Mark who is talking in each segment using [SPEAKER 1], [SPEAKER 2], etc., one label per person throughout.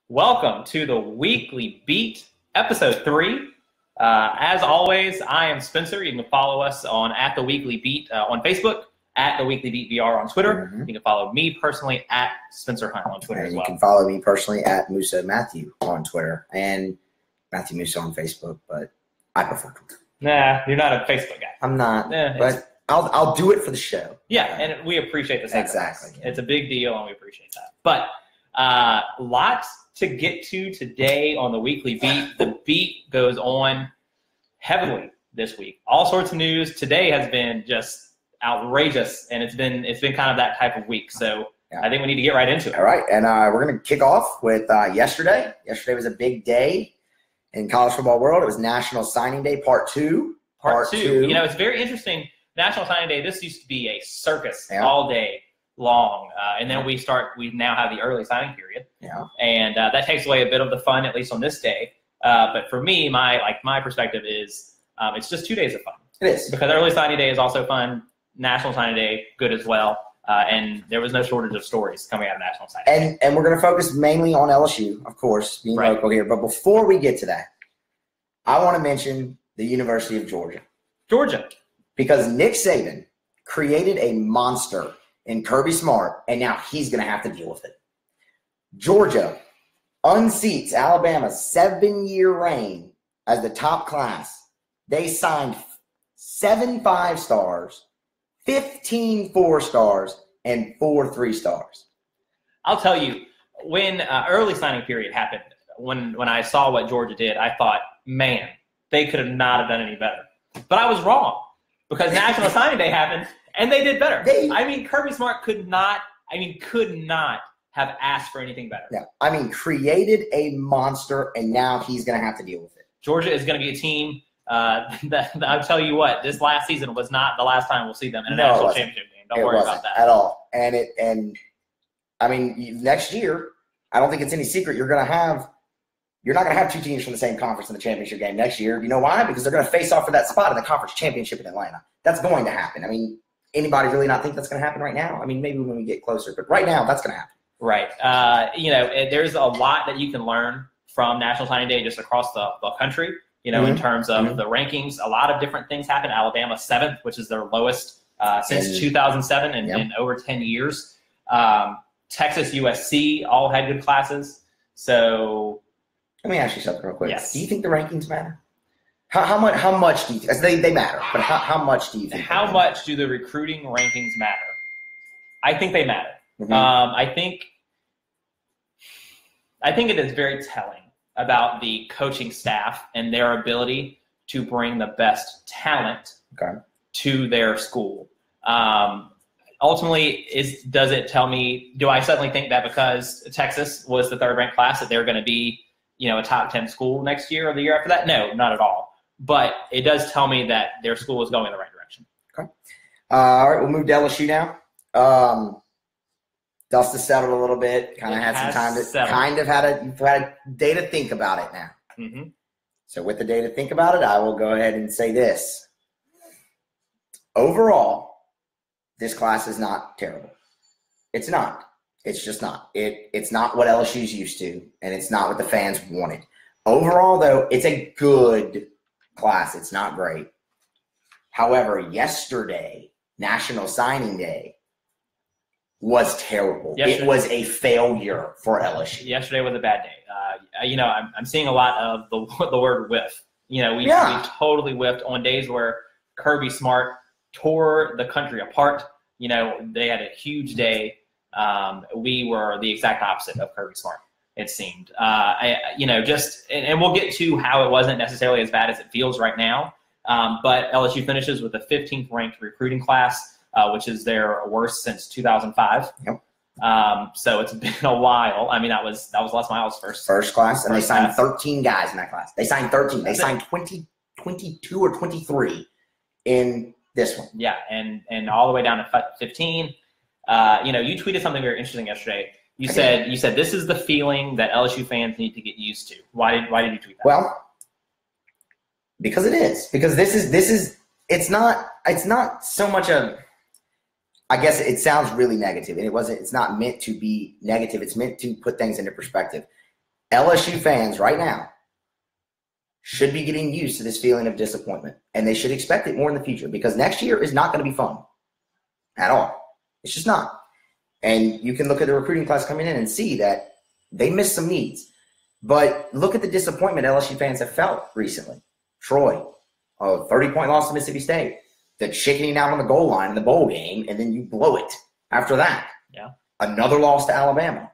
[SPEAKER 1] Welcome to the Weekly Beat, Episode 3. As always, I am Spenser. You can follow us on @TheWeeklyBeat on Facebook, @TheWeeklyBeatVR on Twitter. You can follow me personally @SpenserHunt on Twitter as well.
[SPEAKER 2] You can follow me personally @Musa Matthew on Twitter and Matthew Musa on Facebook, but I prefer Twitter.
[SPEAKER 1] Nah, you're not a Facebook guy.
[SPEAKER 2] I'm not, but I'll do it for the show.
[SPEAKER 1] Yeah, and we appreciate the sacrifice.
[SPEAKER 2] Exactly.
[SPEAKER 1] It's a big deal, and we appreciate that. But lots to get to today on the Weekly Beat. The beat goes on heavily this week. All sorts of news. Today has been just outrageous, and it's been kind of that type of week. So yeah. I think we need to get right into it.
[SPEAKER 2] All right, and we're going to kick off with yesterday. Yesterday was a big day in college football world. It was National Signing Day, Part 2.
[SPEAKER 1] Part two. You know, it's very interesting. National Signing Day, this used to be a circus all day long, and then we now have the early signing period, and that takes away a bit of the fun, at least on this day. But for me, my perspective is it's just 2 days of fun.
[SPEAKER 2] It is,
[SPEAKER 1] because early signing day is also fun. National Signing Day, good as well. And there was no shortage of stories coming out of National Signing Day.
[SPEAKER 2] And we're going to focus mainly on LSU, of course, being local here. But before we get to that, I want to mention the University of Georgia. Because Nick Saban created a monster in Kirby Smart, and now he's going to have to deal with it. Georgia unseats Alabama's 7-year reign as the top class. They signed 7 5-stars, 15 4-stars, and 4 3-stars.
[SPEAKER 1] I'll tell you, when early signing period happened, when I saw what Georgia did, I thought, man, they could have not have done any better. But I was wrong, because National Signing Day happened, and they did better. Kirby Smart could not have asked for anything better.
[SPEAKER 2] Yeah, created a monster, and now he's going to have to deal with it.
[SPEAKER 1] Georgia is going to be a team that I'll tell you what, this last season was not the last time we'll see them in a national championship game. Don't worry about that
[SPEAKER 2] at all. And next year, I don't think it's any secret you're not going to have 2 teams from the same conference in the championship game next year. You know why? Because they're going to face off for that spot in the conference championship in Atlanta. That's going to happen. Anybody really not think that's going to happen right now? Maybe when we get closer, but right now that's going to happen.
[SPEAKER 1] Right. There's a lot that you can learn from National Signing Day just across the country, in terms of the rankings. A lot of different things happen. Alabama 7th, which is their lowest since 2007 in over 10 years. Texas, USC all had good classes. So
[SPEAKER 2] let me ask you something real quick.
[SPEAKER 1] Yes.
[SPEAKER 2] Do you think the rankings matter? How much do you think? They matter, but how much do you think?
[SPEAKER 1] How much do the recruiting rankings matter? I think they matter. I think it is very telling about the coaching staff and their ability to bring the best talent to their school. Ultimately, does it tell me, do I suddenly think that because Texas was the 3rd ranked class that they're going to be, a top 10 school next year or the year after that? No, not at all. But it does tell me that their school is going in the right direction.
[SPEAKER 2] Okay. All right, we'll move to LSU now. Dust has settled a little bit. Kind of had some time to you've had a day to think about it now. So with the day to think about it, I will go ahead and say this. Overall, this class is not terrible. It's not. It's just not. It's not what LSU's used to, and it's not what the fans wanted. Overall, though, it's a good class. It's not great. However, yesterday, National Signing Day, was terrible. It was a failure for LSU.
[SPEAKER 1] Yesterday was a bad day. I'm seeing a lot of the word whiff. We totally whiffed on days where Kirby Smart tore the country apart. They had a huge day. We were the exact opposite of Kirby Smart, it seemed. And we'll get to how it wasn't necessarily as bad as it feels right now. But LSU finishes with a 15th ranked recruiting class, which is their worst since 2005. So it's been a while. That was Les Miles' first
[SPEAKER 2] class, and they signed 13 guys in that class. They signed 13. They signed 22 or 23 in this one.
[SPEAKER 1] Yeah, and all the way down to 15. You tweeted something very interesting yesterday. You said this is the feeling that LSU fans need to get used to. Why did you tweet that?
[SPEAKER 2] Well, because it is. Because this is it's not so much a, I guess it sounds really negative, and it's not meant to be negative. It's meant to put things into perspective. LSU fans right now should be getting used to this feeling of disappointment, and they should expect it more in the future because next year is not going to be fun at all. It's just not. And you can look at the recruiting class coming in and see that they missed some needs. But look at the disappointment LSU fans have felt recently. Troy, a 30-point loss to Mississippi State, the chickening out on the goal line in the bowl game, and then you blow it after that.
[SPEAKER 1] Yeah.
[SPEAKER 2] Another loss to Alabama.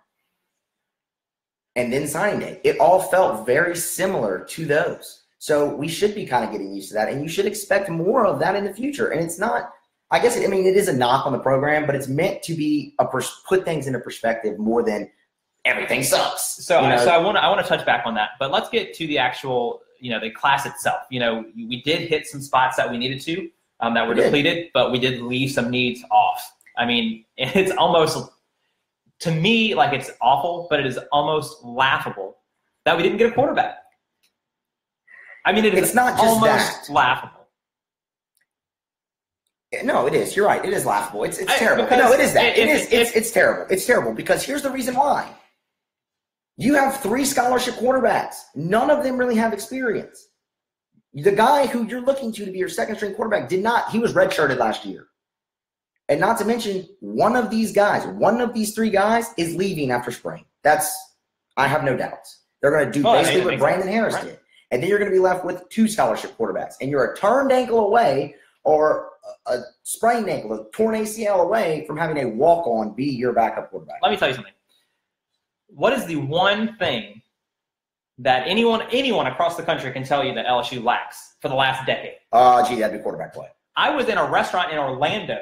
[SPEAKER 2] And then signing day. It all felt very similar to those. So we should be kind of getting used to that, and you should expect more of that in the future. And it's not, I guess, it is a knock on the program, but it's meant to be put things into perspective more than everything sucks.
[SPEAKER 1] So I want to touch back on that, but let's get to the actual, the class itself. We did hit some spots that we needed to, that were depleted, but we did leave some needs off. It's almost, to me, like it's awful, but it is almost laughable that we didn't get a quarterback. It's not just almost laughable.
[SPEAKER 2] No, it is. You're right. It is laughable. It's terrible. No, it is that. It's terrible. It's terrible because here's the reason why. You have 3 scholarship quarterbacks. None of them really have experience. The guy who you're looking to be your second-string quarterback he was redshirted last year. And not to mention, one of these 3 guys is leaving after spring. I have no doubts. They're going to do basically what Brandon Harris did. And then you're going to be left with 2 scholarship quarterbacks. And you're a turned ankle away or a sprained ankle, a torn ACL away from having a walk-on be your backup quarterback.
[SPEAKER 1] Let me tell you something. What is the one thing that anyone across the country can tell you that LSU lacks for the last decade?
[SPEAKER 2] That'd be quarterback play.
[SPEAKER 1] I was in a restaurant in Orlando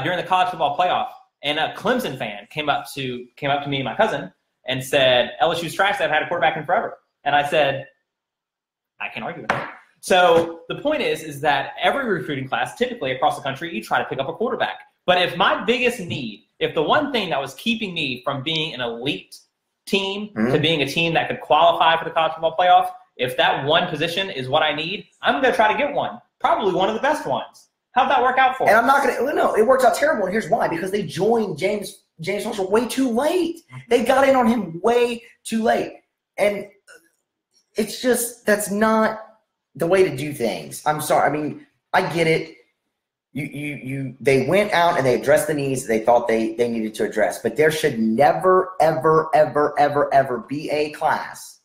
[SPEAKER 1] during the college football playoff, and a Clemson fan came up to me and my cousin and said, LSU's trash, they've had a quarterback in forever. And I said, I can't argue with that. So the point is that every recruiting class, typically across the country, you try to pick up a quarterback. But if my biggest need, if the one thing that was keeping me from being an elite team to being a team that could qualify for the college football playoff, if that one position is what I need, I'm going to try to get one, probably one of the best ones. How'd that work out for
[SPEAKER 2] And I'm not going to – no, it works out terrible, and here's why. Because they joined James Marshall way too late. They got in on him way too late. And it's just – that's not the way to do things. I'm sorry. I get it. They went out and they addressed the needs they thought they needed to address. But there should never, ever, ever, ever, ever be a class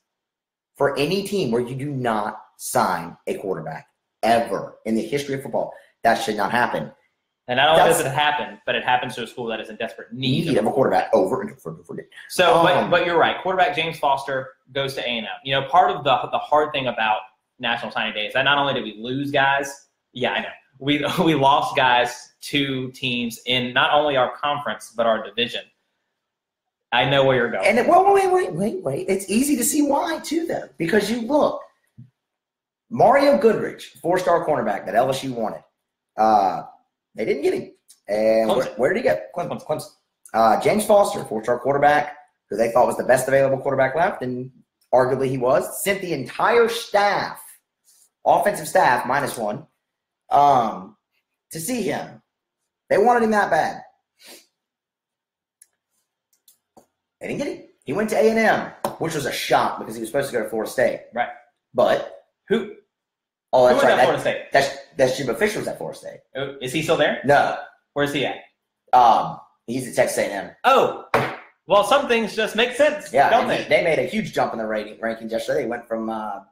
[SPEAKER 2] for any team where you do not sign a quarterback ever in the history of football. That should not happen.
[SPEAKER 1] And not only does it happen, but it happens to a school that is in desperate need
[SPEAKER 2] of a quarterback over and over again.
[SPEAKER 1] So, but you're right. Quarterback James Foster goes to A&M. Part of the hard thing about National Signing Day is that not only did we lose guys, I know. We lost guys to teams in not only our conference, but our division. I know where you're going.
[SPEAKER 2] And wait. It's easy to see why, too, though. Because you look. Mario Goodrich, 4-star cornerback that LSU wanted. They didn't get him. And where did he go? Clemson. James Foster, 4-star quarterback, who they thought was the best available quarterback left, and arguably he was, sent the entire staff, offensive staff, -1, to see him. They wanted him that bad. They didn't get him. He went to A&M, which was a shock because he was supposed to go to Florida State.
[SPEAKER 1] Right.
[SPEAKER 2] But
[SPEAKER 1] who?
[SPEAKER 2] Oh, that's right.
[SPEAKER 1] Florida State?
[SPEAKER 2] That's Jim Fisher was at Florida State.
[SPEAKER 1] Is he still there?
[SPEAKER 2] No.
[SPEAKER 1] Where's he at?
[SPEAKER 2] He's at Texas A&M.
[SPEAKER 1] Oh. Well, some things just make sense, don't they?
[SPEAKER 2] They made a huge jump in the rankings yesterday. They went from, I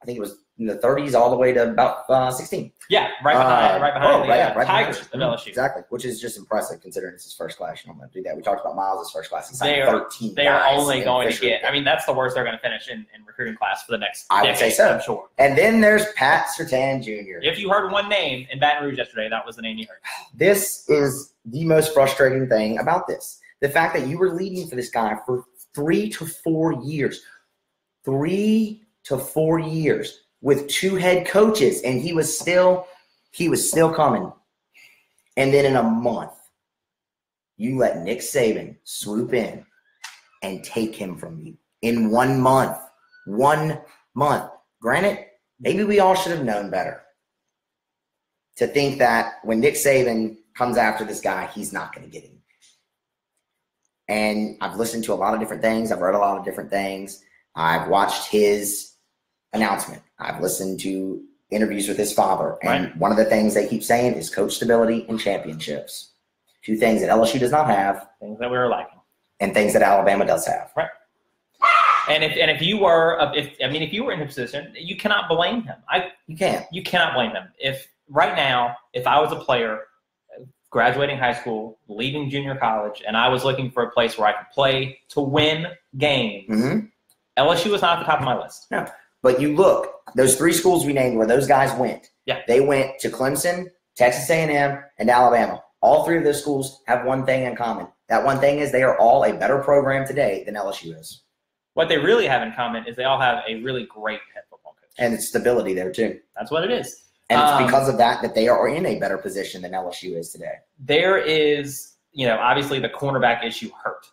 [SPEAKER 2] think it was in the 30s all the way to about 16.
[SPEAKER 1] Yeah, right behind the Tigers of LSU.
[SPEAKER 2] Exactly, which is just impressive considering it's his first class. You don't want to do that. We talked about Miles' first class. He signed 13
[SPEAKER 1] They are only going to get – that's the worst they're going to finish in recruiting class for the next decade,
[SPEAKER 2] I would say so.
[SPEAKER 1] I'm sure.
[SPEAKER 2] And then there's Pat Surtain Jr.
[SPEAKER 1] If you heard one name in Baton Rouge yesterday, that was the name you heard. This
[SPEAKER 2] is the most frustrating thing about this. The fact that you were leading for this guy for 3 to 4 years. 3 to 4 years. With 2 head coaches, and he was still coming. And then in a month, you let Nick Saban swoop in and take him from you in 1 month. 1 month. Granted, maybe we all should have known better to think that when Nick Saban comes after this guy, he's not going to get him. And I've listened to a lot of different things. I've read a lot of different things. I've watched his announcement. I've listened to interviews with his father. And one of the things they keep saying is coach stability and championships. Two things that LSU does not have.
[SPEAKER 1] Things that we were lacking. And
[SPEAKER 2] things that Alabama does have.
[SPEAKER 1] Right. And if you were if you were in his position, you cannot blame him. You cannot blame him. If right now, if I was a player graduating high school, leaving junior college, and I was looking for a place where I could play to win games, LSU was not at the top of my list.
[SPEAKER 2] No. But you look, those 3 schools we named where those guys went.
[SPEAKER 1] Yeah.
[SPEAKER 2] They went to Clemson, Texas A&M, and Alabama. All 3 of those schools have one thing in common. That one thing is they are all a better program today than LSU is.
[SPEAKER 1] What they really have in common is they all have a really great head football coach.
[SPEAKER 2] And it's stability there, too.
[SPEAKER 1] That's what it is.
[SPEAKER 2] And it's because of that they are in a better position than LSU is today.
[SPEAKER 1] There is, obviously the cornerback issue hurt.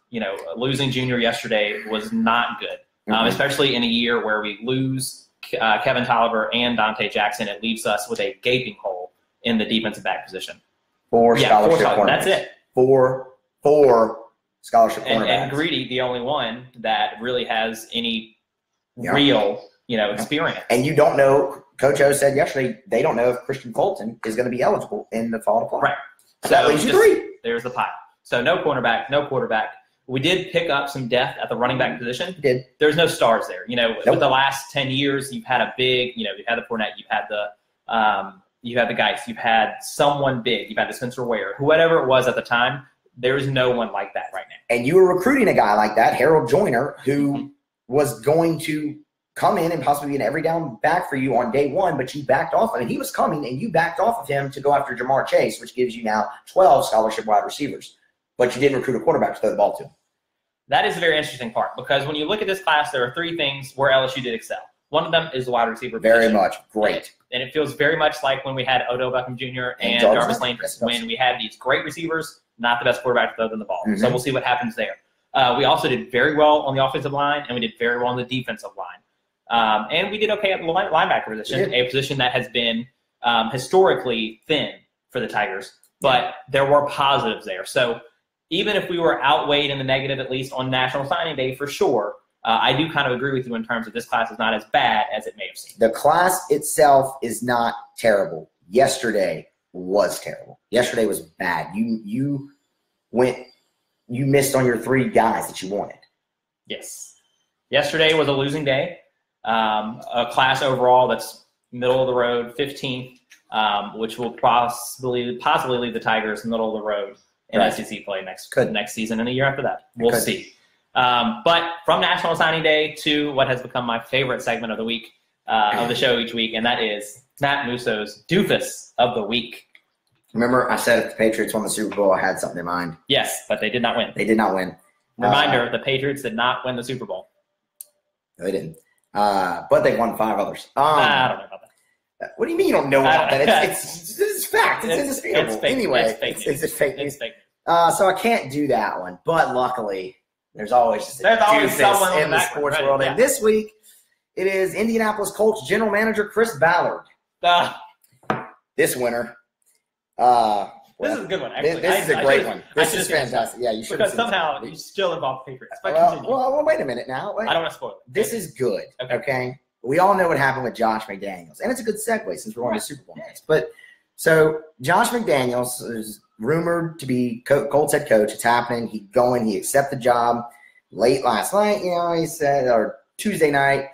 [SPEAKER 1] Losing Junior yesterday was not good, especially in a year where we lose Kevin Tolliver and Dante Jackson. It leaves us with a gaping hole in the defensive back position.
[SPEAKER 2] 4 scholarship cornerbacks.
[SPEAKER 1] That's it.
[SPEAKER 2] Four scholarship cornerbacks.
[SPEAKER 1] And Greedy, the only one that really has any real, experience.
[SPEAKER 2] And you don't know. Coach O said yesterday they don't know if Christian Fulton is going to be eligible in the fall to play.
[SPEAKER 1] Right.
[SPEAKER 2] So that leaves you 3.
[SPEAKER 1] There's the pile. So no cornerback, no quarterback. We did pick up some depth at the running back position.
[SPEAKER 2] We did.
[SPEAKER 1] There's no stars there. With the last 10 years, you've had a big, you've had the Fournette, you've had the Geis, you've had someone big, you've had the Spenser Ware, whoever it was at the time. There's no one like that right now.
[SPEAKER 2] And you were recruiting a guy like that, Harold Joyner, who was going to come in and possibly be an every down back for you on day 1, but you backed off. I mean, he was coming, and you backed off of him to go after Jamar Chase, which gives you now 12 scholarship wide receivers. But you didn't recruit a quarterback to throw the ball to.
[SPEAKER 1] That is a very interesting part because when you look at this class, there are 3 things where LSU did excel. One of them is the wide receiver position.
[SPEAKER 2] Very much. Great.
[SPEAKER 1] And it feels very much like when we had Odell Beckham Jr. and Jarvis Landry, when we had these great receivers, not the best quarterback to throw them the ball. So we'll see what happens there. We also did very well on the offensive line, and we did very well on the defensive line. And we did okay at the linebacker position, a position that has been historically thin for the Tigers. But there were positives there. So even if we were outweighed in the negative, at least on National Signing Day for sure, I do kind of agree with you in terms of this class is not as bad as it may have seemed.
[SPEAKER 2] The class itself is not terrible. Yesterday was terrible. Yesterday was bad. You missed on your 3 guys that you wanted.
[SPEAKER 1] Yes. Yesterday was a losing day. A class overall that's middle of the road, 15th, which will possibly leave the Tigers middle of the road in SEC play next season and the year after that. We'll see. But from National Signing Day to what has become my favorite segment of the week, of the show each week, and that is Matt Musso's Doofus of the Week.
[SPEAKER 2] Remember, I said if the Patriots won the Super Bowl, I had something in mind.
[SPEAKER 1] Yes, but they did not win.
[SPEAKER 2] They did not win.
[SPEAKER 1] Reminder, the Patriots did not win the Super Bowl.
[SPEAKER 2] No, they didn't. But they won 5 others.
[SPEAKER 1] I don't know about that.
[SPEAKER 2] What do you mean you don't know about that? It's fact. It's indisputable.
[SPEAKER 1] It's fake.
[SPEAKER 2] Anyway,
[SPEAKER 1] it's
[SPEAKER 2] fake news.
[SPEAKER 1] It's fake.
[SPEAKER 2] So I can't do that one. But luckily, there's always
[SPEAKER 1] someone
[SPEAKER 2] in the sports world.
[SPEAKER 1] Yeah.
[SPEAKER 2] And this week, it is Indianapolis Colts general manager Chris Ballard. This winter.
[SPEAKER 1] This is a good one, actually.
[SPEAKER 2] This is a great one. This is fantastic. Yeah, you should.
[SPEAKER 1] Because somehow you still involve Patriots.
[SPEAKER 2] Well, wait a minute now.
[SPEAKER 1] I don't want to spoil it.
[SPEAKER 2] This is good. Okay. We all know what happened with Josh McDaniels, and it's a good segue since we're on the Super Bowl next. But so Josh McDaniels is rumored to be Colts head coach. It's happening. He accepted the job late last night. He said, or Tuesday night,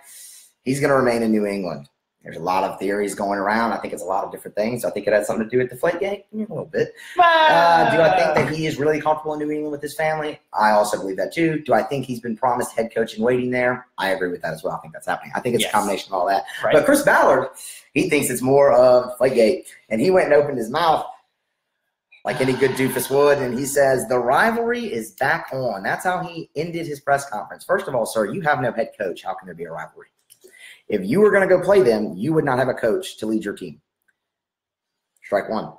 [SPEAKER 2] he's going to remain in New England. There's a lot of theories going around. I think it's a lot of different things. I think it has something to do with the Deflategate a little bit. Do I think that he is really comfortable in New England with his family? I also believe that too. Do I think he's been promised head coach in waiting there? I agree with that as well. I think that's happening. I think it's a combination of all that. Right. But Chris Ballard, he thinks it's more of Deflategate. And he went and opened his mouth like any good doofus would, and he says, the rivalry is back on. That's how he ended his press conference. First of all, sir, you have no head coach. How can there be a rivalry? If you were going to go play them, you would not have a coach to lead your team. Strike 1.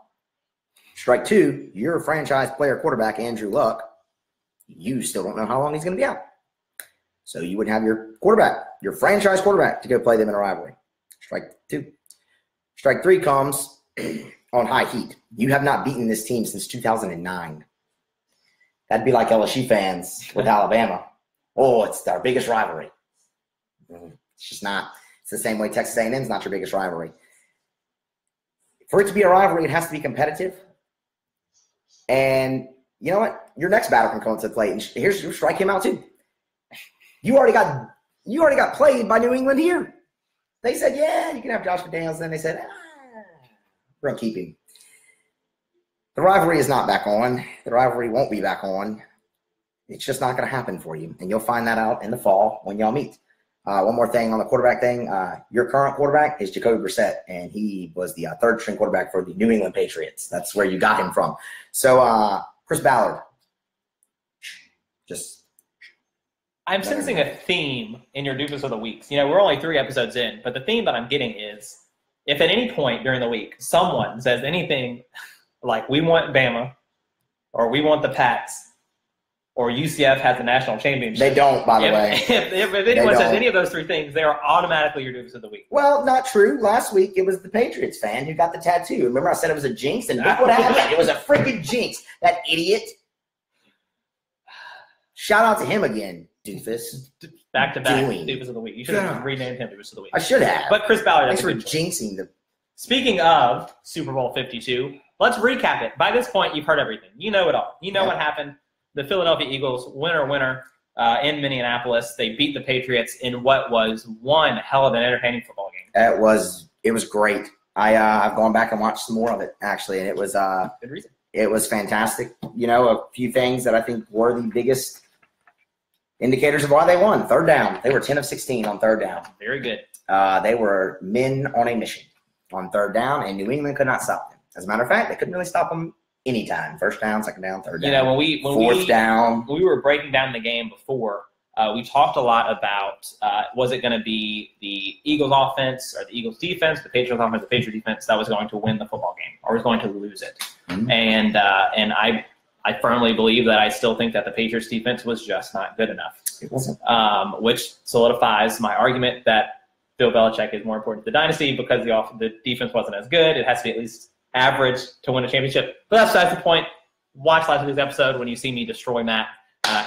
[SPEAKER 2] Strike 2, you're a franchise player quarterback, Andrew Luck. You still don't know how long he's going to be out. So you wouldn't have your quarterback, your franchise quarterback, to go play them in a rivalry. Strike 2. Strike 3 comes on high heat. You have not beaten this team since 2009. That'd be like LSU fans with Alabama. Oh, it's our biggest rivalry. It's just not. It's the same way Texas A&M is not your biggest rivalry. For it to be a rivalry, it has to be competitive. And you know what? Your next battle can come into play. And here's your strike him out too. You already got played by New England here. They said, yeah, you can have Josh McDaniels. Then they said, we're going to keep him. The rivalry is not back on. The rivalry won't be back on. It's just not going to happen for you. And you'll find that out in the fall when y'all meet. One more thing on the quarterback thing. Your current quarterback is Jacoby Brissett, and he was the third-string quarterback for the New England Patriots. That's where you got him from. So, Chris Ballard.
[SPEAKER 1] I'm sensing a theme in your Doofus of the Weeks. You know, we're only 3 episodes in, but the theme that I'm getting is if at any point during the week someone says anything like we want Bama or we want the Pats or UCF has a national championship.
[SPEAKER 2] They don't, by the way.
[SPEAKER 1] If anyone says any of those 3 things, they are automatically your Doofus of the Week.
[SPEAKER 2] Well, not true. Last week, it was the Patriots fan who got the tattoo. Remember I said it was a jinx? And look what happened. It was a freaking jinx. That idiot. Shout out to him again, Doofus.
[SPEAKER 1] Back-to-back Doofus of the Week. You should have renamed him Doofus of the Week.
[SPEAKER 2] I should have.
[SPEAKER 1] But Chris Ballard.
[SPEAKER 2] Thanks for jinxing the.
[SPEAKER 1] Speaking of Super Bowl 52, let's recap it. By this point, you've heard everything. You know it all. You know what happened. The Philadelphia Eagles, winner in Minneapolis. They beat the Patriots in what was one hell of an entertaining football game.
[SPEAKER 2] It was great. I've gone back and watched some more of it, actually, and it was
[SPEAKER 1] good reason.
[SPEAKER 2] It was fantastic. You know, a few things that I think were the biggest indicators of why they won. Third down. They were 10 of 16 on third down.
[SPEAKER 1] Very good.
[SPEAKER 2] They were men on a mission on third down, and New England could not stop them. As a matter of fact, they couldn't really stop them anytime. First down, second down, third down.
[SPEAKER 1] You know, when
[SPEAKER 2] fourth down.
[SPEAKER 1] When we were breaking down the game before, we talked a lot about was it going to be the Eagles offense or the Eagles defense, the Patriots offense, the Patriots defense that was going to win the football game or was going to lose it. Mm-hmm. And I firmly believe that I still think that the Patriots defense was just not good enough.
[SPEAKER 2] It wasn't.
[SPEAKER 1] Which solidifies my argument that Bill Belichick is more important to the dynasty because the defense wasn't as good. It has to be at least average to win a championship. But that's besides the point. Watch last week's episode when you see me destroy Matt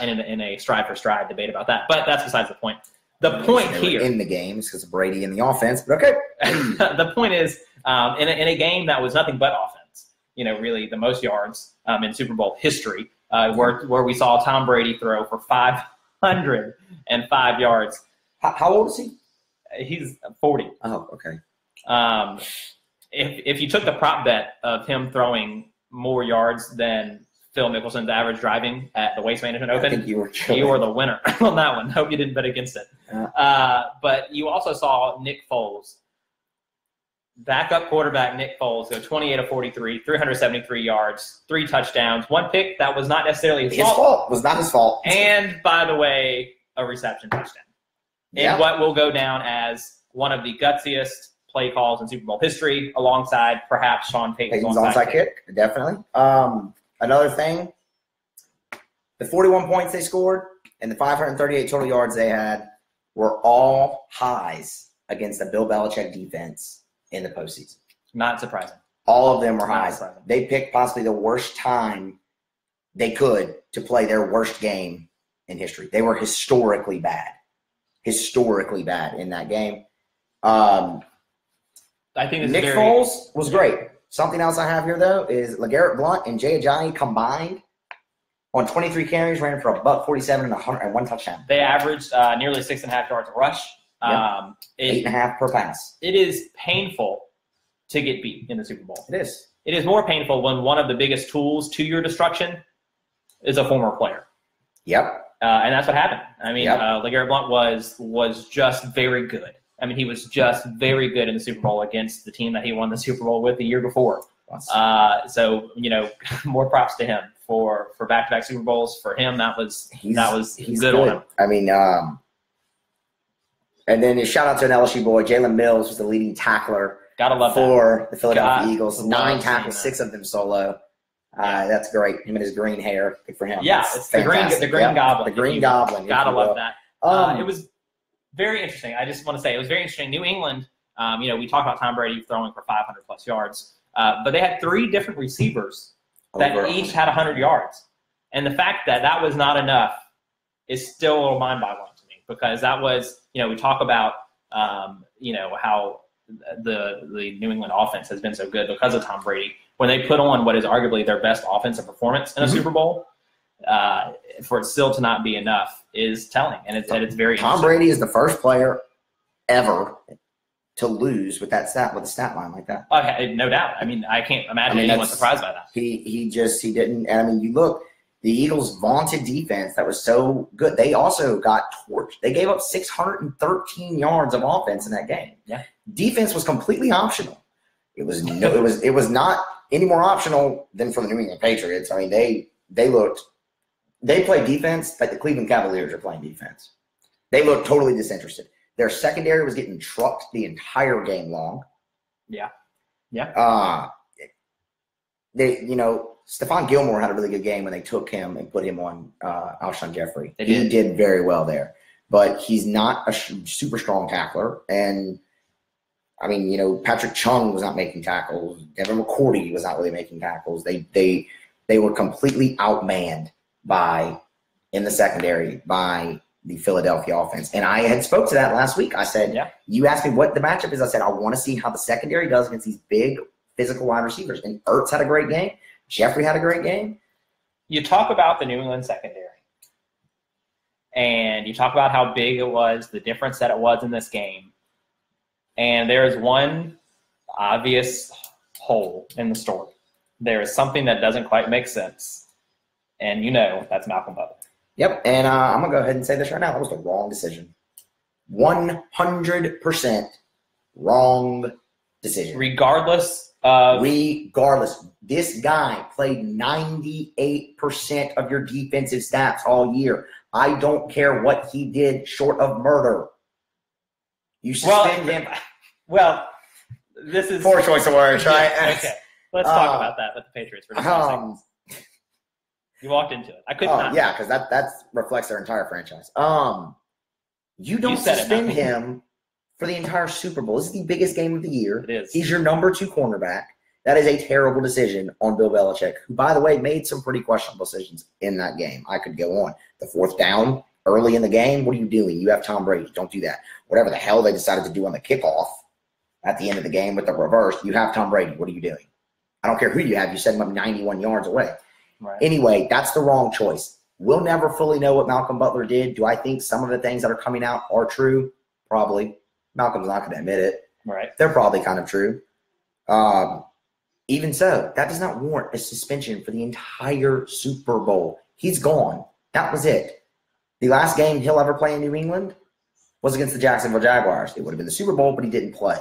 [SPEAKER 1] in a stride for stride debate about that. But that's besides the point. The point here
[SPEAKER 2] in the games because of Brady in the offense. But okay.
[SPEAKER 1] The point is in a game that was nothing but offense. You know, really the most yards in Super Bowl history, where we saw Tom Brady throw for 505 yards.
[SPEAKER 2] How old is he?
[SPEAKER 1] He's 40.
[SPEAKER 2] Oh, okay.
[SPEAKER 1] If you took the prop bet of him throwing more yards than Phil Mickelson's average driving at the Waste Management Open,
[SPEAKER 2] I think you were
[SPEAKER 1] the winner on that one. Hope you didn't bet against it. But you also saw Nick Foles, backup quarterback Nick Foles, go 28 of 43, 373 yards, 3 touchdowns, 1 pick that was not necessarily his fault.
[SPEAKER 2] Was not his fault.
[SPEAKER 1] And, by the way, a reception touchdown. In what will go down as one of the gutsiest play calls in Super Bowl history, alongside perhaps Sean Payton's onside kick.
[SPEAKER 2] Definitely. Another thing, the 41 points they scored and the 538 total yards they had were all highs against the Bill Belichick defense in the postseason.
[SPEAKER 1] Not surprising.
[SPEAKER 2] All of them were highs. They picked possibly the worst time they could to play their worst game in history. They were historically bad in that game.
[SPEAKER 1] I think
[SPEAKER 2] Nick Foles was great. Something else I have here, though, is LeGarrette Blount and Jay Ajayi combined on 23 carries, ran for $147 and 1 touchdown.
[SPEAKER 1] They averaged nearly 6.5 yards a rush.
[SPEAKER 2] 8.5 per pass.
[SPEAKER 1] It is painful to get beat in the Super Bowl.
[SPEAKER 2] It is.
[SPEAKER 1] It is more painful when one of the biggest tools to your destruction is a former player.
[SPEAKER 2] Yep.
[SPEAKER 1] And that's what happened. I mean, LeGarrette Blount was just very good. I mean, he was just very good in the Super Bowl against the team that he won the Super Bowl with the year before. So, you know, more props to him for back-to-back Super Bowls. For him, he's good on him.
[SPEAKER 2] I mean, and then a shout-out to an LSU boy. Jalen Mills was the leading tackler for the Philadelphia Eagles. 9 tackles, 6 of them solo. That's great. Him and his green hair. Good for him.
[SPEAKER 1] Yeah, it's the green goblin.
[SPEAKER 2] The green goblin.
[SPEAKER 1] Gotta love that. It was very interesting. I just want to say it was very interesting. New England, you know, we talk about Tom Brady throwing for 500-plus yards, but they had 3 different receivers that each had 100 yards. And the fact that that was not enough is still a little mind-boggling to me, because that was, we talk about, how the New England offense has been so good because of Tom Brady. When they put on what is arguably their best offensive performance in a Super Bowl, for it still to not be enough is telling, and it's very
[SPEAKER 2] Tom Brady is the first player ever to lose with a stat line like that.
[SPEAKER 1] Okay, no doubt. I mean, I can't imagine anyone surprised by that.
[SPEAKER 2] He didn't. And I mean, you look, the Eagles' vaunted defense that was so good, they also got torched. They gave up 613 yards of offense in that game.
[SPEAKER 1] Yeah,
[SPEAKER 2] defense was completely optional. It was not any more optional than for the New England Patriots. I mean, they played defense like the Cleveland Cavaliers are playing defense. They looked totally disinterested. Their secondary was getting trucked the entire game long.
[SPEAKER 1] Yeah.
[SPEAKER 2] Stephon Gilmore had a really good game when they took him and put him on Alshon Jeffrey. He did very well there, but he's not a super strong tackler. And I mean, Patrick Chung was not making tackles. Devin McCourty was not really making tackles. They were completely outmanned in the secondary by the Philadelphia offense. And I had spoke to that last week. I said, you asked me what the matchup is. I said, I want to see how the secondary does against these big physical wide receivers. And Ertz had a great game. Jeffrey had a great game.
[SPEAKER 1] You talk about the New England secondary, and you talk about how big it was, the difference that it was in this game. And there is one obvious hole in the story. There is something that doesn't quite make sense. And that's Malcolm Butler.
[SPEAKER 2] Yep, and I'm going to go ahead and say this right now. That was the wrong decision. 100% wrong decision.
[SPEAKER 1] Regardless,
[SPEAKER 2] this guy played 98% of your defensive snaps all year. I don't care what he did short of murder. You suspend him.
[SPEAKER 1] Well, this is
[SPEAKER 2] poor choice of words, right?
[SPEAKER 1] Okay, let's talk about that with the Patriots for just a second. You walked into it. I couldn't.
[SPEAKER 2] Yeah, because that reflects their entire franchise. You don't suspend him for the entire Super Bowl. This is the biggest game of the year.
[SPEAKER 1] It is.
[SPEAKER 2] He's your number 2 cornerback. That is a terrible decision on Bill Belichick, who, by the way, made some pretty questionable decisions in that game. I could go on. The 4th down early in the game, what are you doing? You have Tom Brady. Don't do that. Whatever the hell they decided to do on the kickoff at the end of the game with the reverse, you have Tom Brady. What are you doing? I don't care who you have. You set him up 91 yards away.
[SPEAKER 1] Right.
[SPEAKER 2] Anyway, that's the wrong choice. We'll never fully know what Malcolm Butler did. Do I think some of the things that are coming out are true? Probably. Malcolm's not going to admit it.
[SPEAKER 1] Right.
[SPEAKER 2] They're probably kind of true. Even so, that does not warrant a suspension for the entire Super Bowl. He's gone. That was it. The last game he'll ever play in New England was against the Jacksonville Jaguars. It would have been the Super Bowl, but he didn't play.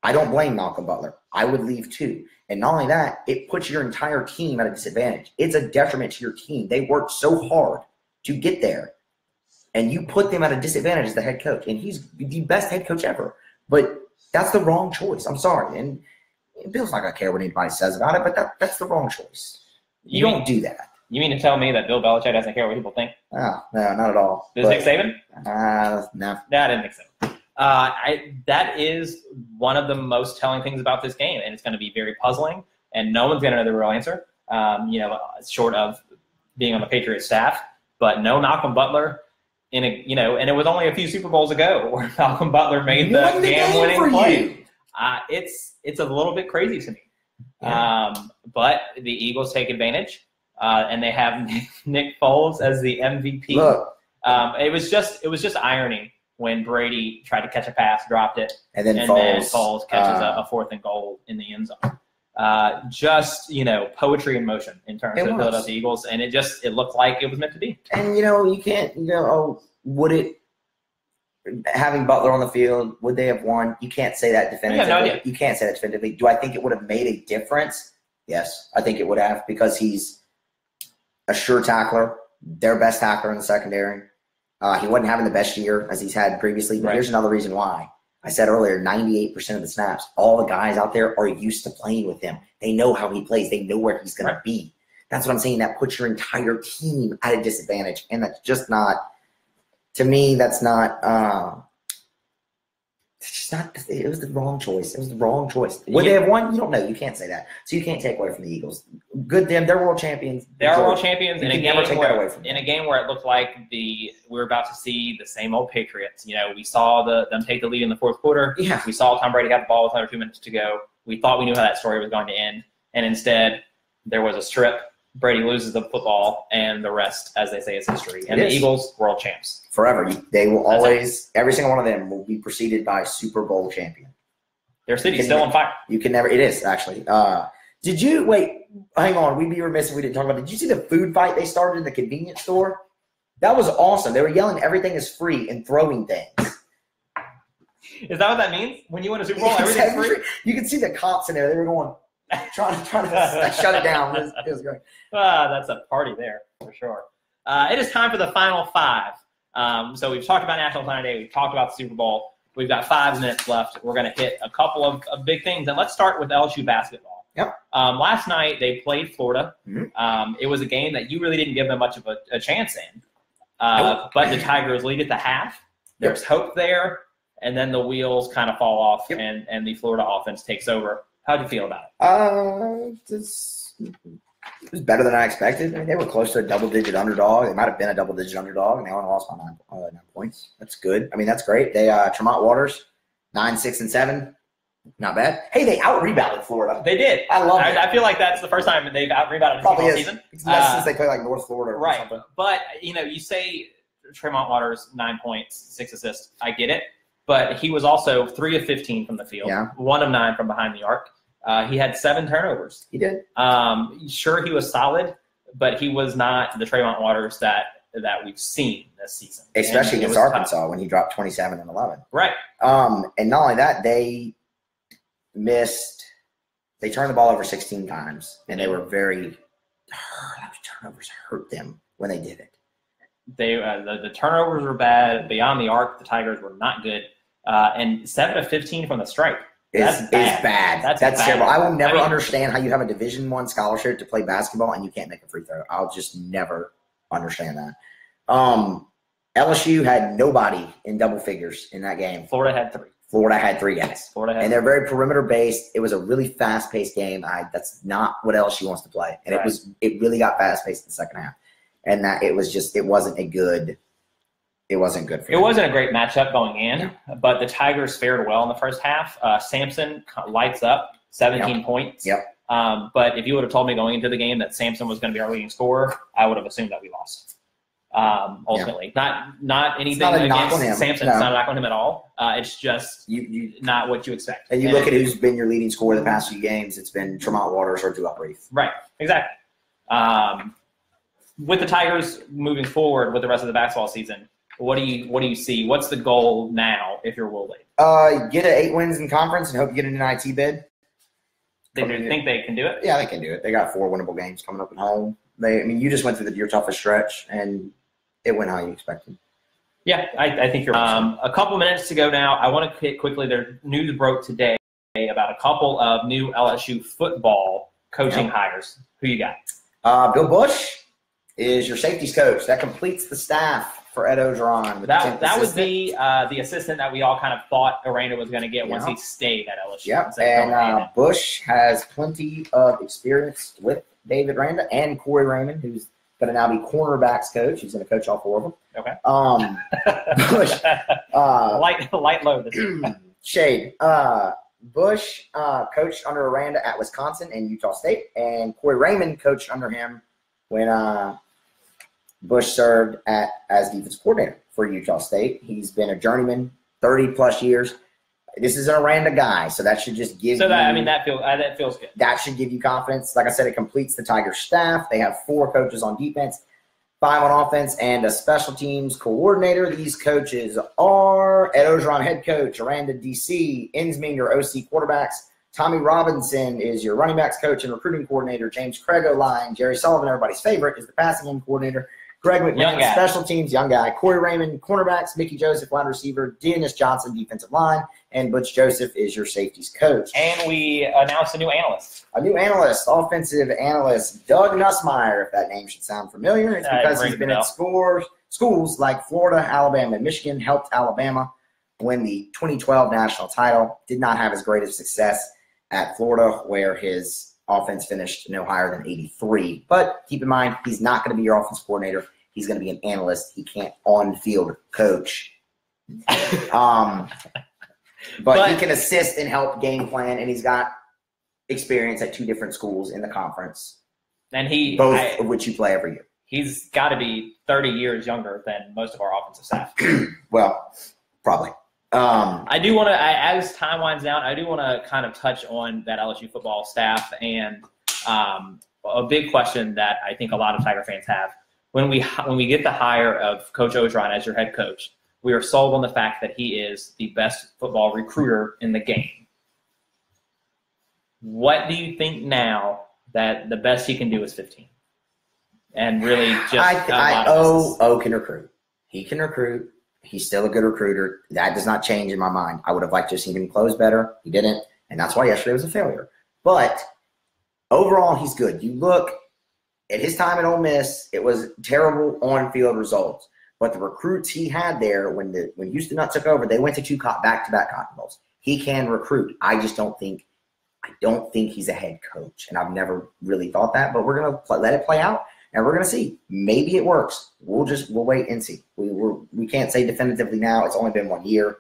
[SPEAKER 2] I don't blame Malcolm Butler. I would leave too. And not only that, it puts your entire team at a disadvantage. It's a detriment to your team. They worked so hard to get there. And you put them at a disadvantage as the head coach. And he's the best head coach ever. But that's the wrong choice. I'm sorry. And Bill's not going to care what anybody says about it, but that's the wrong choice. You don't do that.
[SPEAKER 1] You mean to tell me that Bill Belichick doesn't care what people think?
[SPEAKER 2] Oh, no, not at all.
[SPEAKER 1] Does Nick Saban?
[SPEAKER 2] No.
[SPEAKER 1] No, I didn't think so. That is one of the most telling things about this game, and it's going to be very puzzling, and no one's going to know the real answer, short of being on the Patriots staff. But no Malcolm Butler and it was only a few Super Bowls ago where Malcolm Butler made the game-winning play. It's a little bit crazy to me. Yeah. But the Eagles take advantage, and they have Nick Foles as the MVP.
[SPEAKER 2] Look.
[SPEAKER 1] It was just irony when Brady tried to catch a pass, dropped it,
[SPEAKER 2] and then Foles
[SPEAKER 1] catches a 4th and goal in the end zone. Poetry in motion in terms of the Philadelphia Eagles, and it looked like it was meant to be.
[SPEAKER 2] And you can't, would it, having Butler on the field, would they have won? You can't say that definitively.
[SPEAKER 1] No idea.
[SPEAKER 2] You can't say that definitively. Do I think it would have made a difference? Yes, I think it would have, because he's a sure tackler, their best tackler in the secondary. He wasn't having the best year as he's had previously, but Here's another reason why. I said earlier, 98% of the snaps, all the guys out there are used to playing with him. They know how he plays. They know where he's going to be. That's what I'm saying. That puts your entire team at a disadvantage, and that's just not – to me, that's not not. It was the wrong choice. It was the wrong choice. Would they have won? You don't know. You can't say that. So you can't take away from the Eagles. Good them. They're world champions.
[SPEAKER 1] They are world champions
[SPEAKER 2] in a game
[SPEAKER 1] where it looked like we were about to see the same old Patriots. You know, we saw them take the lead in the fourth quarter.
[SPEAKER 2] Yeah.
[SPEAKER 1] We saw Tom Brady have the ball with under 2 minutes to go. We thought we knew how that story was going to end, and instead there was a strip. Brady loses the football, and the rest, as they say, is history. And the Eagles, world champs.
[SPEAKER 2] Forever. They will always, every single one of them will be preceded by Super Bowl champion.
[SPEAKER 1] Their city's still on fire.
[SPEAKER 2] You can never, it is actually. Did you, wait, hang on, we'd be remiss if we didn't talk about it. Did you see the food fight they started in the convenience store? That was awesome. They were yelling everything is free and throwing things.
[SPEAKER 1] Is that what that means? When you win a Super Bowl, everything's free?
[SPEAKER 2] You can see the cops in there. They were going, trying to shut it down. It was great.
[SPEAKER 1] That's a party there for sure. It is time for the final five. So we've talked about National Signing Day. We've talked about the Super Bowl. We've got 5 minutes left. We're going to hit a couple of big things. And let's start with LSU basketball.
[SPEAKER 2] Yep.
[SPEAKER 1] Last night they played Florida.
[SPEAKER 2] Mm-hmm.
[SPEAKER 1] It was a game that you really didn't give them much of a chance in. But the Tigers lead at the half. There's hope there. And then the wheels kind of fall off and the Florida offense takes over. How do you feel about
[SPEAKER 2] it? It was better than I expected. I mean, they were close to a double-digit underdog. They might have been a double-digit underdog, and they only lost by 9 points. That's good. I mean, that's great. They Tremont Waters, 9, 6, and 7. Not bad. Hey, they out-rebounded Florida.
[SPEAKER 1] They did.
[SPEAKER 2] I love it.
[SPEAKER 1] I feel like that's the first time they've out-rebounded a season.
[SPEAKER 2] Since they play like North Florida or something.
[SPEAKER 1] But, you say Tremont Waters, 9 points, 6 assists. I get it. But he was also 3 of 15 from the field, 1 of 9 from behind the arc. He had 7 turnovers.
[SPEAKER 2] He did.
[SPEAKER 1] Sure, he was solid, but he was not the Tremont Waters that we've seen this season.
[SPEAKER 2] Especially against Arkansas when he dropped 27 and 11.
[SPEAKER 1] Right.
[SPEAKER 2] And not only that, they turned the ball over 16 times, and they were those turnovers hurt them when they did it.
[SPEAKER 1] The turnovers were bad. Beyond the arc, the Tigers were not good. And 7 of 15 from the stripe.
[SPEAKER 2] That's bad. That's terrible. I will never understand how you have a Division I scholarship to play basketball and you can't make a free throw. I'll just never understand that. LSU had nobody in double figures in that game.
[SPEAKER 1] Florida had 3.
[SPEAKER 2] Florida had 3 guys. And they're very perimeter-based. It was a really fast-paced game. That's not what LSU wants to play. And it really got fast-paced in the second half. And that it wasn't good for them.
[SPEAKER 1] It wasn't a great matchup going in, but the Tigers fared well in the first half. Sampson lights up, 17 points.
[SPEAKER 2] Yep.
[SPEAKER 1] But if you would have told me going into the game that Sampson was going to be our leading scorer, I would have assumed that we lost. Ultimately, not anything against Sampson. It's not a knock on him at all. It's just not what you expect.
[SPEAKER 2] And you look at who's been your leading scorer the past few games. It's been Tremont Waters or Drew Reef.
[SPEAKER 1] Right. Exactly. With the Tigers moving forward with the rest of the basketball season, what do you see? What's the goal now if you're Will Lee?
[SPEAKER 2] Get 8 wins in conference and hope you get an NIT bid.
[SPEAKER 1] They think they can do it?
[SPEAKER 2] Yeah, they can do it. They got 4 winnable games coming up at home. You just went through your toughest stretch, and it went how you expected.
[SPEAKER 1] Yeah, I think you're right. A couple minutes to go now. I want to hit quickly. Their news broke today about a couple of new LSU football coaching hires. Who you got?
[SPEAKER 2] Bill Bush is your safeties coach. That completes the staff for Ed Ogeron.
[SPEAKER 1] That was the assistant that we all kind of thought Aranda was going to get once he stayed at LSU.
[SPEAKER 2] Yep, and Bush has plenty of experience with David Aranda and Corey Raymond, who's going to now be cornerbacks coach. He's going to coach all 4 of them.
[SPEAKER 1] Okay.
[SPEAKER 2] Bush.
[SPEAKER 1] Light load this year.
[SPEAKER 2] Shade. Bush coached under Aranda at Wisconsin and Utah State, and Corey Raymond coached under him when Bush served as defense coordinator for Utah State. He's been a journeyman, 30-plus years. This is an Aranda guy, so that should just give
[SPEAKER 1] that feels good.
[SPEAKER 2] That should give you confidence. Like I said, it completes the Tigers staff. They have 4 coaches on defense, 5 on offense, and a special teams coordinator. These coaches are Ed Ogeron, head coach, Aranda DC, Ensminger, your OC quarterbacks. Tommy Robinson is your running backs coach and recruiting coordinator. James Craig O-line. Jerry Sullivan, everybody's favorite, is the passing game coordinator. Greg McMahon, special teams, young guy. Corey Raymond, cornerbacks. Mickey Joseph, wide receiver. Dennis Johnson, defensive line. And Butch Joseph is your safeties coach.
[SPEAKER 1] And we announced a new analyst.
[SPEAKER 2] Offensive analyst, Doug Nussmeier, if that name should sound familiar. It's because he's been at schools like Florida, Alabama, and Michigan, helped Alabama win the 2012 national title. Did not have as great of success at Florida, where his offense finished no higher than 83. But keep in mind, he's not going to be your offense coordinator. He's going to be an analyst. He can't on-field coach. But he can assist and help game plan, and he's got experience at 2 different schools in the conference.
[SPEAKER 1] And
[SPEAKER 2] both of which you play every year.
[SPEAKER 1] He's got to be 30 years younger than most of our offensive staff.
[SPEAKER 2] Well, probably.
[SPEAKER 1] I do want to, as time winds down, I do want to kind of touch on that LSU football staff and a big question that I think a lot of Tiger fans have. When we get the hire of Coach Orgeron as your head coach, we are sold on the fact that he is the best football recruiter in the game. What do you think now that the best he can do is 15? And really just
[SPEAKER 2] O can recruit. He can recruit. He's still a good recruiter. That does not change in my mind. I would have liked to have seen him close better. He didn't, and that's why yesterday was a failure. But overall, he's good. You look at his time at Ole Miss, it was terrible on-field results. But the recruits he had there, when Houston Nutt took over, they went to 2 back-to-back Cotton Bowls. He can recruit. I don't think he's a head coach, and I've never really thought that. But we're gonna let it play out. And we're going to see. Maybe it works. We'll wait and see. We can't say definitively now. It's only been 1 year.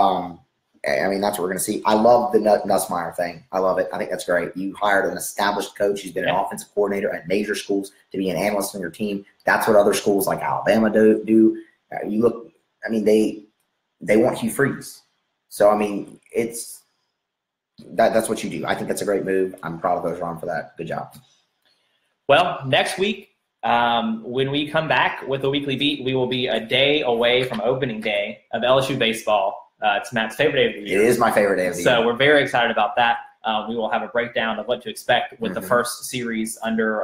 [SPEAKER 2] I mean, that's what we're going to see. I love the Nussmeier thing. I love it. I think that's great. You hired an established coach. He's been an offensive coordinator at major schools to be an analyst on your team. That's what other schools like Alabama do. You look. I mean, they want Hugh Freeze. So I mean, that's what you do. I think that's a great move. I'm proud of Orgeron for that. Good job.
[SPEAKER 1] Well, next week, when we come back with the Weekly Beat, we will be a day away from opening day of LSU baseball. It's Matt's favorite day of the year.
[SPEAKER 2] It is my favorite day of the year.
[SPEAKER 1] So we're very excited about that. We will have a breakdown of what to expect with the first series under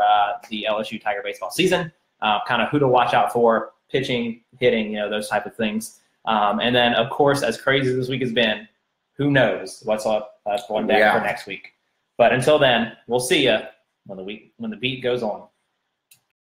[SPEAKER 1] the LSU Tiger baseball season, kind of who to watch out for, pitching, hitting, those type of things. And then, of course, as crazy as this week has been, who knows what's up on deck for next week. But until then, we'll see you when the beat goes on.